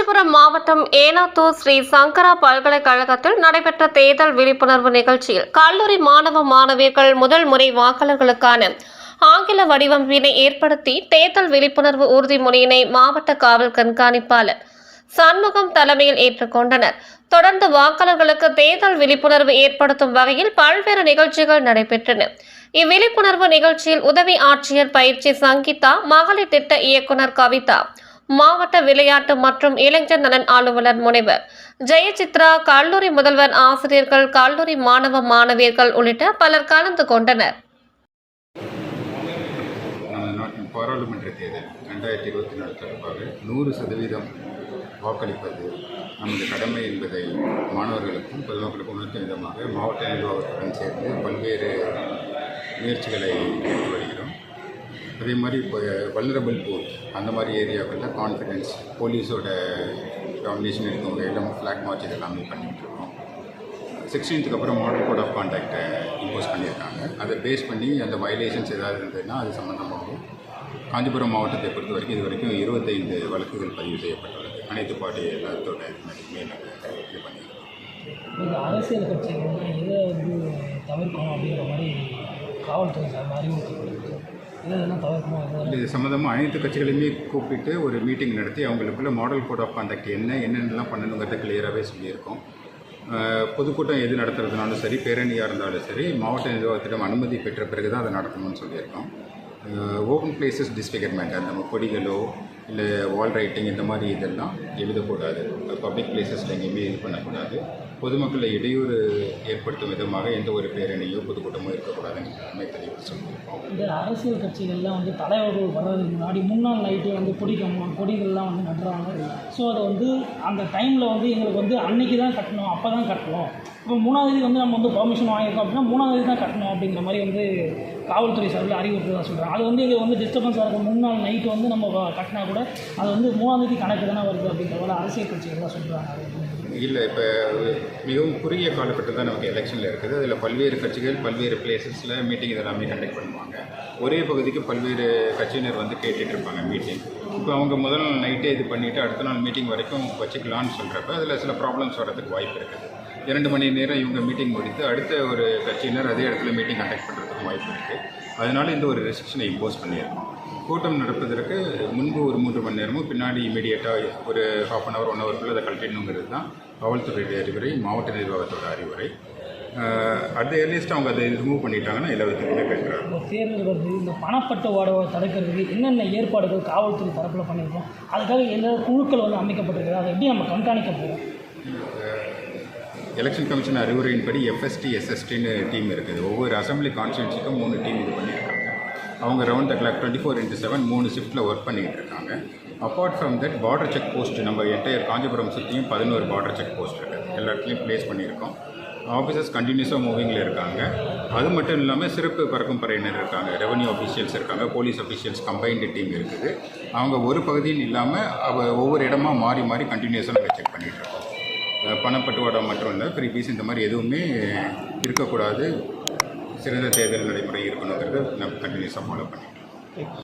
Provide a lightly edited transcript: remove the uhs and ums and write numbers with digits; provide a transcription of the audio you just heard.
காஞ்சிபுரம் மாவட்டம் ஏனாத்தூர் ஸ்ரீ சங்கரா பல்கலைக்கழகத்தில் நடைபெற்ற தேர்தல் விழிப்புணர்வு நிகழ்ச்சியில் கல்லூரி மாணவ மாணவியர்கள் முதல் முறை வாக்காளர்களுக்கான ஆங்கில வடிவமைப்பினை ஏற்படுத்தி தேர்தல் விழிப்புணர்வு உறுதிமொழியினை மாவட்ட காவல் கண்காணிப்பாளர் சண்முகம் தலைமையில் ஏற்றுக்கொண்டனர். தொடர்ந்து வாக்காளர்களுக்கு தேர்தல் விழிப்புணர்வு ஏற்படுத்தும் வகையில் பல்வேறு நிகழ்ச்சிகள் நடைபெற்றன. இவ்விழிப்புணர்வு நிகழ்ச்சியில் உதவி ஆட்சியர் பயிற்சி சங்கீதா, மகளிர் திட்ட இயக்குனர் கவிதா, மாவட்ட விளையாட்டு மற்றும் இளைஞர் நலன் அலுவலர் முனைவர் ஜெயசித்ரா, கல்லூரி முதல்வர், ஆசிரியர்கள், கல்லூரி மாணவ மாணவியர்கள் உள்ளிட்ட பலர் கலந்து கொண்டனர். நாட்டின் பாராளுமன்ற தேர்தல் 2024 தொடர்பாக 100% வாக்களிப்பது நமது கடமை என்பதை மாணவர்களுக்கும் பொதுமக்களுக்கும் உணர்த்தும் விதமாக மாவட்ட நிர்வாகத்துடன் சேர்ந்து பல்வேறு முயற்சிகளை எடுத்து வருகிறோம். அதே மாதிரி இப்போ வல்னரபிள் பூத் அந்த மாதிரி ஏரியாக்களில் கான்ஃபிடென்ஸ் போலீஸோட டாமினேஷன் இருக்கும் வகையில் ஃப்ளாக் மார்ச் இதெல்லாமே பண்ணிகிட்டு இருக்கோம். 16th அப்புறம் மாடல் கோட் ஆஃப் கான்டாக்டை இம்போஸ் பண்ணியிருக்காங்க. அதை பேஸ் பண்ணி அந்த வயலேஷன்ஸ் ஏதாவது இருந்ததுன்னா அது சம்மந்தமாகவும் காஞ்சிபுரம் மாவட்டத்தை பொறுத்த வரைக்கும் இது வரைக்கும் 25 வழக்குகள் பதிவு செய்யப்பட்டுள்ளது. அனைத்து பார்ட்டி எல்லாத்தோட மேலே இது பண்ணியிருக்கோம். அரசியல் கட்சிகள் இதை தவிர்க்கணும் அப்படிங்கிற மாதிரி காவல்துறை அறிவுறுத்தப்படுது. இது சம்மந்தமாக அனைத்து கட்சிகளையுமே கூப்பிட்டு ஒரு மீட்டிங் நடத்தி அவங்களுக்குள்ள மாடல் கோட் ஆஃப் கான்டாக்ட் என்னென்னலாம் பண்ணணுங்கிறத கிளியராகவே சொல்லியிருக்கோம். பொதுக்கூட்டம் எது நடத்துறதுனாலும் சரி, பேரணியாக இருந்தாலும் சரி, மாவட்ட நிர்வாகத்திடம் அனுமதி பெற்ற பிறகு தான் அதை நடத்தணும்னு சொல்லியிருக்கோம். ஓப்பன் பிளேசஸ் டிஸ்ஃபிகர்மெண்ட், அந்த கொடிகளோ இல்லை வால் ரைட்டிங் இந்த மாதிரி இதெல்லாம் எழுதக்கூடாது. பப்ளிக் பிளேசஸில் எங்கேயுமே இது பண்ணக்கூடாது. பொதுமக்களை இடையூறு ஏற்படுத்தும் விதமாக எந்த ஒரு பேரணியோ பொதுக்கூட்டமோ இருக்கக்கூடாதுன்னு எல்லாமே தெளிவாக சொல்லியிருக்கோம். இந்த அரசியல் கட்சிகள்லாம் தலைவர்கள் வர்றதுக்கு முன்னாடி முன்னாள் நைட்டே கொடிகள்லாம் நடுறாங்க. ஸோ அதை அந்த டைமில் எங்களுக்கு அன்னைக்கு தான் கட்டணும், அப்போ தான் கட்டணும். இப்போ 3ஆம் தேதி நம்ம பர்மிஷன் வாங்கியிருக்கோம் அப்படின்னா 3ஆம் தேதி தான் கட்டணும் அப்படிங்கிற மாதிரி காவல்துறை சார்பில் அறிவுறுத்ததாக சொல்கிறாங்க. அது எங்களுக்கு டிஸ்டர்பன்ஸாக இருக்கும். 3 நாள் நைட்டு நம்ம கட்டினா கூட அது 3ஆம் தேதி கணக்கு தானே வருது அப்படிங்கிற போல அரசியல் கட்சிகள்லாம் சொல்கிறாங்க. இல்லை, இப்போ மிகவும் குறுகிய காலகட்டம் தான் நமக்கு எலெக்ஷனில் இருக்குது. அதில் பல்வேறு கட்சிகள் பல்வேறு பிளேசஸில் மீட்டிங் இதெல்லாமே கண்டக்ட் பண்ணுவாங்க. ஒரே பகுதிக்கு பல்வேறு கட்சியினர் கேட்டுட்டு இருப்பாங்க மீட்டிங். இப்போ அவங்க முதல் நாள் நைட்டே இது பண்ணிவிட்டு அடுத்த நாள் மீட்டிங் வரைக்கும் வச்சுக்கலான்னு சொல்கிறப்ப அதில் சில ப்ராப்ளம்ஸ் வரதுக்கு வாய்ப்பு இருக்குது. 2 மணி நேரம் இவங்க மீட்டிங் முடித்து அடுத்த ஒரு கட்சியினர் அதே இடத்துல மீட்டிங் கண்டக்ட் பண்ணுறதுக்கு வாய்ப்பு இருக்குது. அதனால் இந்த ஒரு ரெஸ்ட்ரிக்ஷனை இம்போஸ் பண்ணியிருக்கோம். கூட்டம் நடப்பதற்கு முன்பு ஒரு 3 மணி நேரமும் பின்னாடி இமீடியட்டாக ஒரு 1/2 hour 1 hourக்குள்ளே அதை கழட்டிடணுங்கிறது தான் காவல்துறையுடைய அறிவுரை, மாவட்ட நிர்வாகத்தோட அறிவுரை. அது எர்லியஸ்ட் அவங்க அதை ரிமூவ் பண்ணிட்டாங்கன்னா எல்லாத்துக்குமே பெட்டராக இருக்கும். தேர்தல் வருது, இந்த பணப்பட்டுவாடை தடுக்கிறதுக்கு என்னென்ன ஏற்பாடுகள் காவல்துறை தரப்பில் பண்ணியிருக்கோம், அதுக்காக எல்லா குழுக்கள் அமைக்கப்பட்டிருக்கு, அதை எப்படி நம்ம கண்காணிக்க போகிறோம்? எலெக்ஷன் கமிஷன் அறிவுரையின்படி எஃப்எஸ்டி, எஸ்எஸ்டின்னு டீம் இருக்குது. ஒவ்வொரு அசம்பிளி கான்ஸ்டியூன்சிக்கும் 3 டீம் இது பண்ணியிருக்காங்க. அவங்க ரவுண்ட் த கிளாக் 24/7 3 ஷிஃப்ட்டில் ஒர்க் பண்ணிகிட்டு இருக்காங்க. Apart from that border check post நம்ம என்டையர் காஞ்சிபுரம் சுற்றியும் 11 பார்டர் செக் போஸ்ட் இருக்குது. எல்லா இடத்துலையும் ப்ளேஸ் பண்ணியிருக்கோம். ஆஃபீஸர்ஸ் கண்டினியூஸாக மூவிங்கில் இருக்காங்க. அது மட்டும் இல்லாமல் சிறப்பு பறக்கும் படையினர் இருக்காங்க, ரெவன்யூ அஃபீஷியல்ஸ் இருக்காங்க, போலீஸ் அஃபீஷியல்ஸ் கம்பைன்டு டீம் இருக்குது. அவங்க ஒரு பகுதியில் இல்லாமல் ஒவ்வொரு இடமா மாறி மாறி கண்டினியூஸாக நாங்கள் செக் பண்ணிகிட்டு இருக்கோம். பணப்பட்டுவாடா மட்டும் இல்லை, ஃப்ரீபீஸ் இந்த மாதிரி எதுவுமே இருக்கக்கூடாது. சிறந்த தேர்தல் நடைமுறை இருக்கணுங்கிறத நம்ம கண்டினியூஸாக ஃபாலோ பண்ணிட்டு இருக்கோம்.